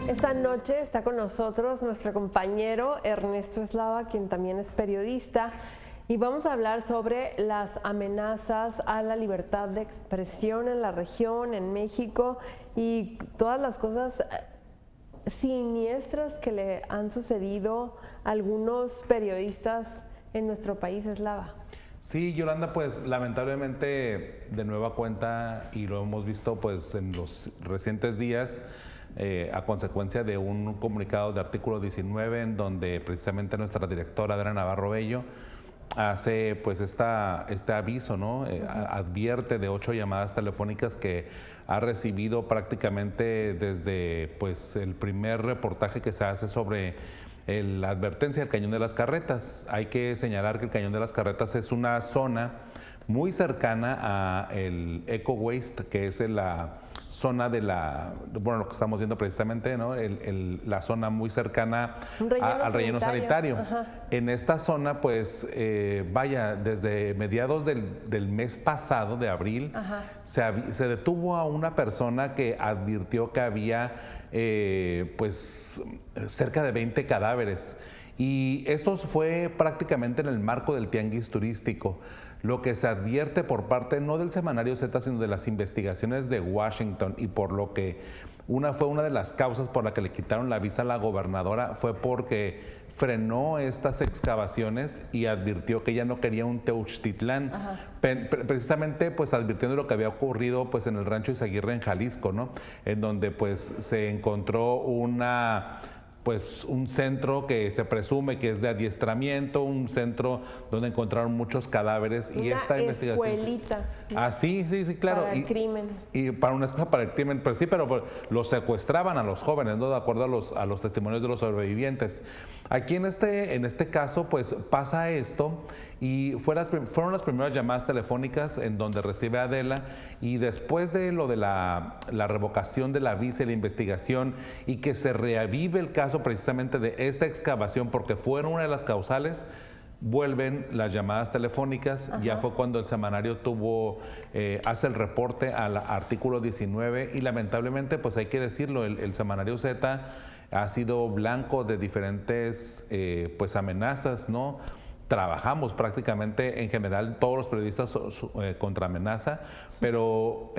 Esta noche está con nosotros nuestro compañero Ernesto Eslava, quien también es periodista, y vamos a hablar sobre las amenazas a la libertad de expresión en la región, en México, y todas las cosas siniestras que le han sucedido a algunos periodistas en nuestro país, Eslava. Sí, Yolanda, pues lamentablemente de nueva cuenta, y lo hemos visto pues en los recientes días, a consecuencia de un comunicado de artículo 19 en donde precisamente nuestra directora Adriana Navarro Bello hace pues este aviso, ¿no? Advierte de 8 llamadas telefónicas que ha recibido prácticamente desde pues el primer reportaje que se hace sobre la advertencia del Cañón de las Carretas. Hay que señalar que el Cañón de las Carretas es una zona muy cercana a el Eco Waste, que es la zona de lo que estamos viendo precisamente, ¿no? La zona muy cercana al relleno sanitario. En esta zona, pues, desde mediados del mes pasado, de abril, se detuvo a una persona que advirtió que había, pues, cerca de 20 cadáveres. Y esto fue prácticamente en el marco del tianguis turístico. Lo que se advierte por parte no del semanario Z, sino de las investigaciones de Washington, y por lo que fue una de las causas por la que le quitaron la visa a la gobernadora, fue porque frenó estas excavaciones y advirtió que ella no quería un Teuchtitlán, precisamente pues advirtiendo lo que había ocurrido pues en el rancho Izaguirre en Jalisco, ¿no? En donde pues se encontró un centro que se presume que es de adiestramiento, un centro donde encontraron muchos cadáveres. Y esta investigación. Ah, sí, claro. Para el crimen. Y para una escuela para el crimen, pues sí, pero los secuestraban a los jóvenes, ¿no? De acuerdo a los testimonios de los sobrevivientes. Aquí en este caso, pues pasa esto, y fueron las primeras llamadas telefónicas en donde recibe a Adela, y después de lo de la revocación de la visa y la investigación, y que se reavive el caso precisamente de esta excavación, porque fueron una de las causales, vuelven las llamadas telefónicas. Ya fue cuando el semanario hace el reporte al artículo 19, y lamentablemente, pues hay que decirlo, el semanario Z ha sido blanco de diferentes pues amenazas, ¿no? Trabajamos prácticamente en general todos los periodistas contra amenaza, pero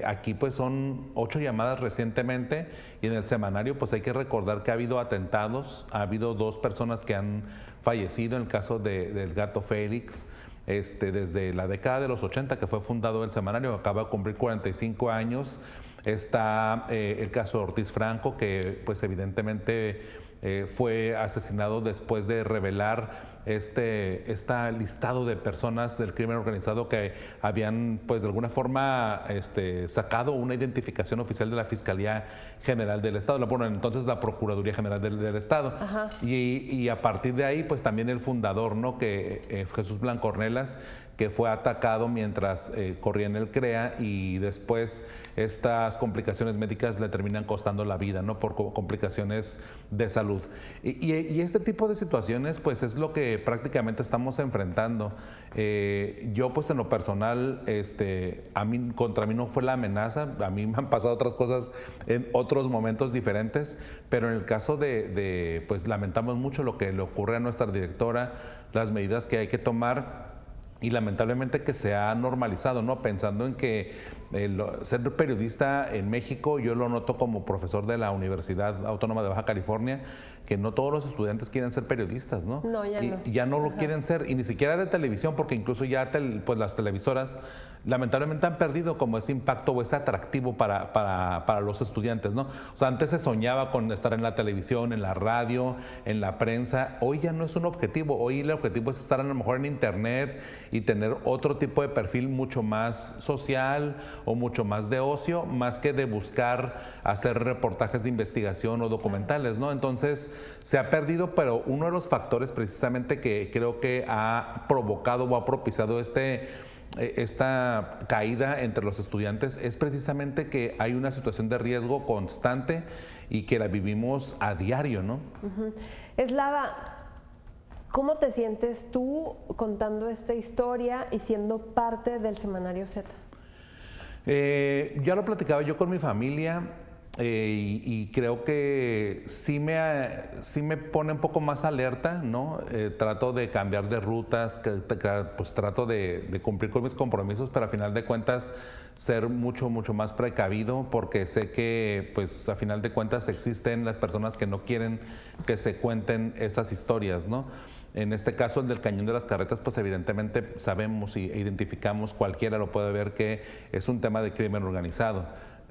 aquí pues son 8 llamadas recientemente, y en el semanario pues hay que recordar que ha habido atentados, ha habido 2 personas que han fallecido en el caso del gato Félix. Desde la década de los 80 que fue fundado el semanario, acaba de cumplir 45 años. Está el caso de Ortiz Franco, que pues evidentemente fue asesinado después de revelar este listado de personas del crimen organizado que habían pues de alguna forma sacado una identificación oficial de la Fiscalía General del Estado, bueno, entonces la Procuraduría General del Estado. Y a partir de ahí pues también el fundador, ¿no? Que Jesús Blanco Ornelas, que fue atacado mientras corría en el CREA, y después estas complicaciones médicas le terminan costando la vida, ¿no? Por complicaciones de salud. Y este tipo de situaciones pues es lo que prácticamente estamos enfrentando. Yo pues en lo personal, contra mí no fue la amenaza, a mí me han pasado otras cosas en otros momentos diferentes, pero en el caso pues lamentamos mucho lo que le ocurre a nuestra directora, las medidas que hay que tomar. Y lamentablemente que se ha normalizado, ¿no? Pensando en que ser periodista en México, yo lo noto como profesor de la Universidad Autónoma de Baja California, que no todos los estudiantes quieren ser periodistas, ¿no? No, ya no. Ya no lo quieren ser, y ni siquiera de televisión, porque incluso ya pues las televisoras lamentablemente han perdido como ese impacto o ese atractivo para los estudiantes, ¿no? O sea, antes se soñaba con estar en la televisión, en la radio, en la prensa. Hoy ya no es un objetivo. Hoy el objetivo es estar a lo mejor en internet y tener otro tipo de perfil mucho más social o mucho más de ocio, más que de buscar hacer reportajes de investigación o documentales, ¿no? Entonces se ha perdido, pero uno de los factores precisamente que creo que ha provocado o ha propiciado esta caída entre los estudiantes es precisamente que hay una situación de riesgo constante y que la vivimos a diario, ¿no? Eslava, ¿cómo te sientes tú contando esta historia y siendo parte del semanario Z? Ya lo platicaba yo con mi familia. y creo que sí me pone un poco más alerta, ¿no? Trato de cambiar de rutas, pues trato de cumplir con mis compromisos, pero a final de cuentas ser mucho más precavido, porque sé que pues a final de cuentas existen las personas que no quieren que se cuenten estas historias, ¿no? En este caso, el del Cañón de las Carretas, pues evidentemente sabemos e identificamos, cualquiera lo puede ver, que es un tema de crimen organizado.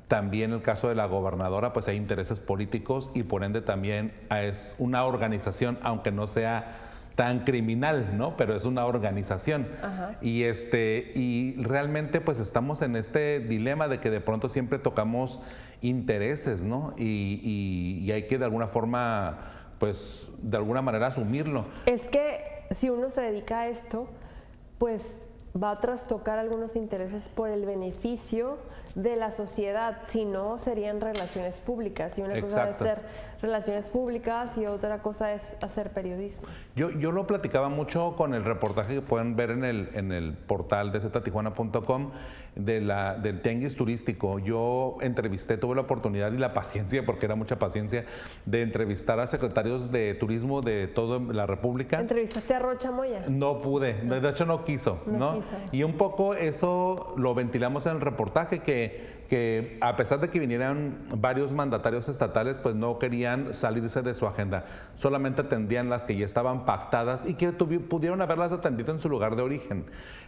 También el caso de la gobernadora, pues hay intereses políticos y por ende también es una organización, aunque no sea tan criminal, ¿no? Pero es una organización. Ajá. Y realmente pues estamos en este dilema de que de pronto siempre tocamos intereses, ¿no? Y hay que de alguna forma, pues de alguna manera asumirlo. Es que si uno se dedica a esto, pues va a trastocar algunos intereses por el beneficio de la sociedad, si no serían relaciones públicas, y una cosa es ser relaciones públicas y otra cosa es hacer periodismo. Yo lo platicaba mucho con el reportaje que pueden ver en el portal de ztijuana.com del tianguis turístico. Yo entrevisté, tuve la oportunidad y la paciencia, porque era mucha paciencia, de entrevistar a secretarios de turismo de toda la República. ¿Entrevistaste a Rocha Moya? No pude, de hecho no quiso, ¿no? Y un poco eso lo ventilamos en el reportaje, que a pesar de que vinieran varios mandatarios estatales, pues no querían salirse de su agenda, solamente atendían las que ya estaban pactadas y que pudieron haberlas atendido en su lugar de origen.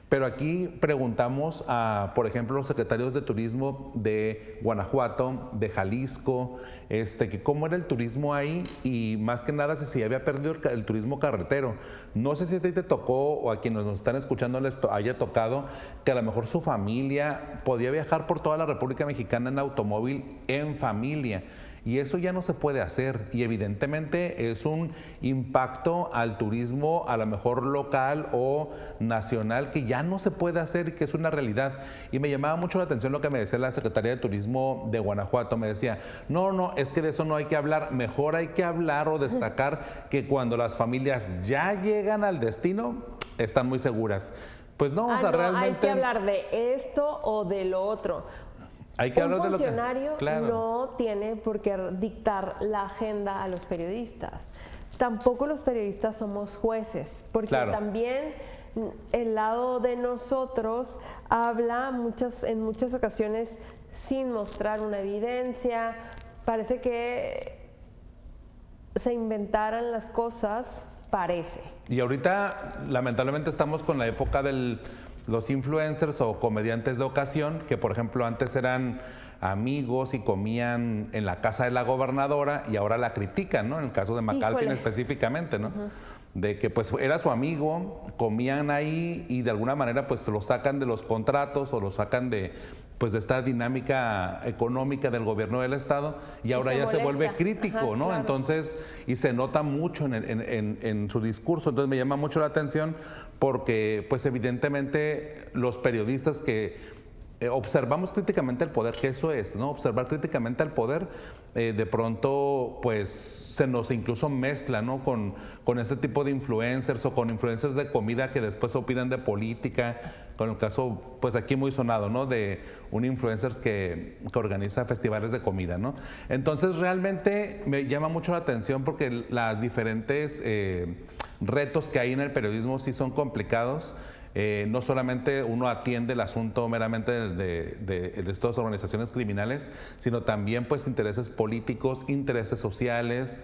Pero aquí preguntamos a, por ejemplo, los secretarios de turismo de Guanajuato, de Jalisco, que cómo era el turismo ahí, y más que nada si se había perdido el turismo carretero. No sé si a ti te tocó o a quienes nos están escuchando les haya tocado que a lo mejor su familia podía viajar por toda la República Mexicana en automóvil, en familia. Y eso ya no se puede hacer, y evidentemente es un impacto al turismo, a lo mejor local o nacional, que ya no se puede hacer y que es una realidad. Y me llamaba mucho la atención lo que me decía la Secretaría de Turismo de Guanajuato. Me decía, no, es que de eso no hay que hablar, mejor hay que hablar o destacar que cuando las familias ya llegan al destino, están muy seguras. Pues no, o sea, no, realmente... hay que hablar de esto o de lo otro. Hay que hablar de lo que... Un funcionario claro, no tiene por qué dictar la agenda a los periodistas. Tampoco los periodistas somos jueces, porque claro, también el lado de nosotros habla en muchas ocasiones sin mostrar una evidencia. Parece que se inventaran las cosas, parece. Y ahorita lamentablemente estamos con la época de los influencers o comediantes de ocasión, que por ejemplo antes eran amigos y comían en la casa de la gobernadora y ahora la critican, ¿no? En el caso de McAlpin específicamente, ¿no? De que pues era su amigo, comían ahí y de alguna manera pues lo sacan de los contratos o lo sacan de pues de esta dinámica económica del gobierno del estado, y ahora ya se vuelve crítico. Ajá, ¿no? Claro. Entonces, y se nota mucho en su discurso. Entonces me llama mucho la atención porque pues evidentemente los periodistas que observamos críticamente el poder, que eso es, ¿no? Observar críticamente al poder, de pronto pues se nos incluso mezcla, ¿no? Con este tipo de influencers o con influencers de comida que después opinan de política, con el caso pues aquí muy sonado, ¿no? De un influencer que organiza festivales de comida, ¿no? Entonces realmente me llama mucho la atención porque las diferentes retos que hay en el periodismo sí son complicados. No solamente uno atiende el asunto meramente de estas organizaciones criminales, sino también pues intereses políticos, intereses sociales,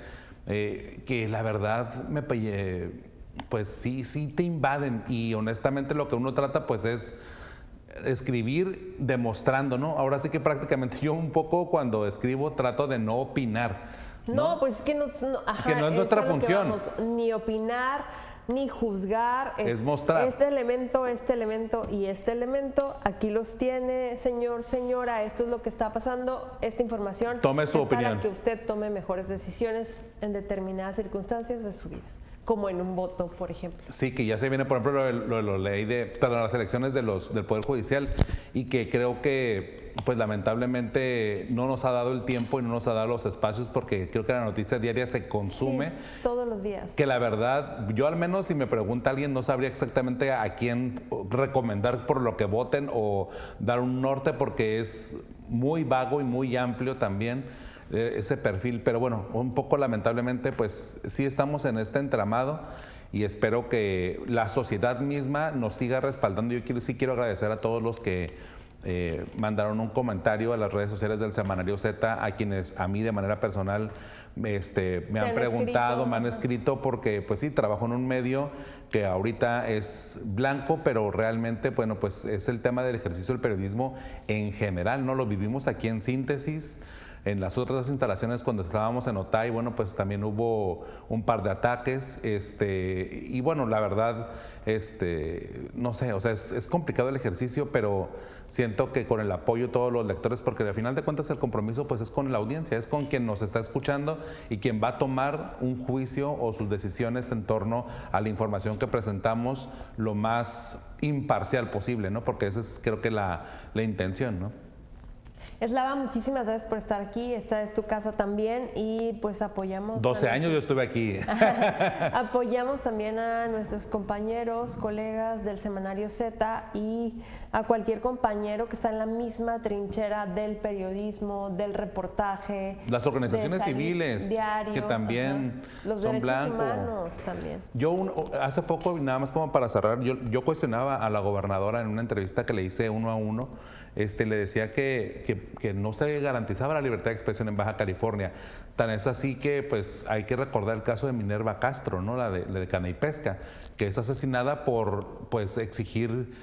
que la verdad pues sí te invaden, y honestamente lo que uno trata pues es escribir demostrando, ¿no? Ahora sí que prácticamente yo un poco cuando escribo trato de no opinar. No, pues es que no es nuestra función. Ni opinar, ni juzgar, es mostrar este elemento y este elemento, aquí los tiene, señor, señora, esto es lo que está pasando, esta información tome su opinión para que usted tome mejores decisiones en determinadas circunstancias de su vida, como en un voto, por ejemplo. Sí, que ya se viene, por ejemplo, la ley de las elecciones del Poder Judicial, y que creo que pues lamentablemente no nos ha dado el tiempo y no nos ha dado los espacios, porque creo que la noticia diaria se consume. Sí, todos los días. Que la verdad, yo al menos si me pregunta alguien no sabría exactamente a quién recomendar por lo que voten o dar un norte, porque es muy vago y muy amplio también. ese perfil, pero bueno, un poco lamentablemente pues sí estamos en este entramado y espero que la sociedad misma nos siga respaldando. Sí quiero agradecer a todos los que mandaron un comentario a las redes sociales del Semanario Z, a quienes a mí de manera personal me han preguntado, me han escrito, porque pues sí, trabajo en un medio que ahorita es blanco, pero realmente, bueno, pues es el tema del ejercicio del periodismo en general, ¿no? Lo vivimos aquí en Síntesis. En las otras instalaciones cuando estábamos en Otay, bueno, pues también hubo un par de ataques, y bueno, la verdad, no sé, o sea, es complicado el ejercicio, pero siento que con el apoyo de todos los lectores, porque al final de cuentas el compromiso pues es con la audiencia, es con quien nos está escuchando y quien va a tomar un juicio o sus decisiones en torno a la información que presentamos lo más imparcial posible, ¿no? Porque esa es creo que la intención, ¿no? Eslava, muchísimas gracias por estar aquí. Esta es tu casa también y pues apoyamos. 12 años yo estuve aquí. Apoyamos también a nuestros compañeros, colegas del Semanario Z y a cualquier compañero que está en la misma trinchera del periodismo, del reportaje. Las organizaciones civiles diario, que también los son derechos blancos. Humanos también. Yo hace poco, nada más como para cerrar, yo cuestionaba a la gobernadora en una entrevista que le hice uno a uno. Le decía que no se garantizaba la libertad de expresión en Baja California. Tan es así que pues hay que recordar el caso de Minerva Castro, ¿no? La de Cana y Pesca, que es asesinada por pues exigir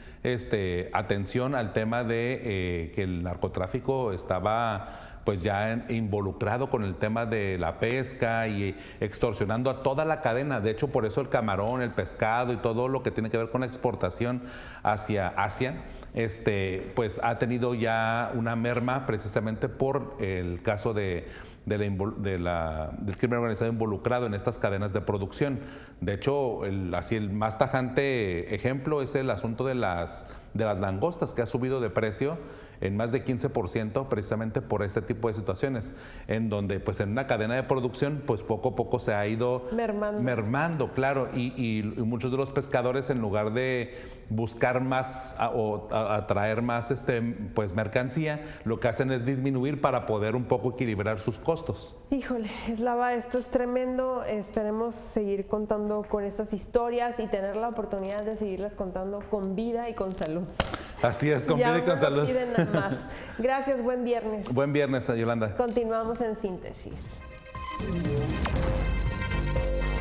atención al tema de que el narcotráfico estaba pues ya involucrado con el tema de la pesca y extorsionando a toda la cadena. De hecho, por eso el camarón, el pescado y todo lo que tiene que ver con la exportación hacia Asia, pues ha tenido ya una merma precisamente por el caso del crimen organizado involucrado en estas cadenas de producción. De hecho, el más tajante ejemplo es el asunto de las langostas, que ha subido de precio en más de 15% precisamente por este tipo de situaciones, en donde pues en una cadena de producción pues poco a poco se ha ido mermando, claro, y muchos de los pescadores, en lugar de buscar más o atraer más pues mercancía, lo que hacen es disminuir para poder un poco equilibrar sus costos. Híjole, Eslava, esto es tremendo. Esperemos seguir contando con estas historias y tener la oportunidad de seguirlas contando con vida y con salud. Así es, con vida y con salud. Ya no piden nada más. Gracias, buen viernes. Buen viernes, Yolanda. Continuamos en Síntesis.